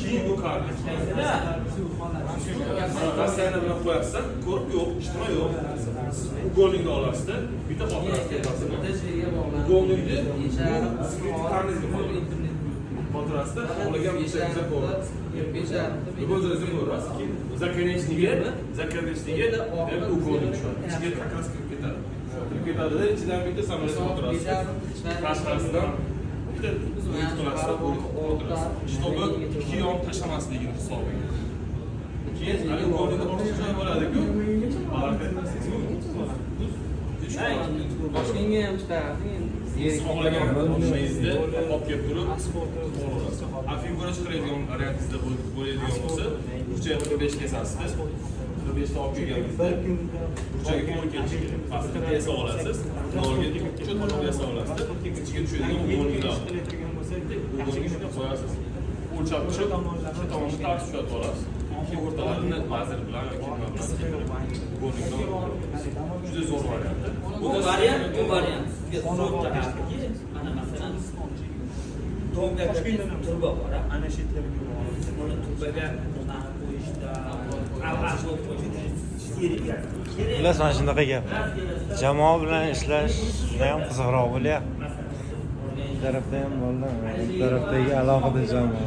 Keyin bu kartni Rossiyani bilan qo'yapsan, ko'rib yo'q, ijtimoiy yo'q. Golingni olasizda, bitta xotirasi tepasida. Golingni karningizga qo'ying. Xotirasida xohlagan bitta ko'rasiz. O'zingizni ko'rasiz. Zakonechniga u golni tushadi. Ichiga как раз kirib ketadi. Kirib ketadi-da, ichidan bitta samolyot xotirasi. Tashqarisidan bitta чтобы kiyon tashlamasligini hisobiga. Keyin golni ortiqcha joy bo'ladi-ku. Toshkentga ham chiqarding. Xohlagan ishingizda olib kelib turib, to'g'rilasiz. Figura chiqaradigan variantingizda bo'ladigan bo'lsa, burchaga 45 kesasizda. 45 ta olib kelganingizda burchaga to'g'ri kelishi kerak. Pastga yasa olasiz. Nolga cho'tqoq yasa olasiz. Ichiga tushadigan golinglar. Golingni shunday qo'yasiz. O'lchab turib, ikki tomonni tars tushirib olasiz. Ikki o'rtalarini lazer bilan yoki nima bilan golingni juda zo'r variant. Bu variant. Sizga zo'r tarafdagi mana masalan to'ngakda turba bor. Ana shu yerlarga buni turbaga qo'yishda Xullas, mana shunaqa gap. Jamoa bilan ishlash juda ham qiziqroq bo'lyapti. Bir tarafda ham bolalar, bir tarafdagi alohida jamoa.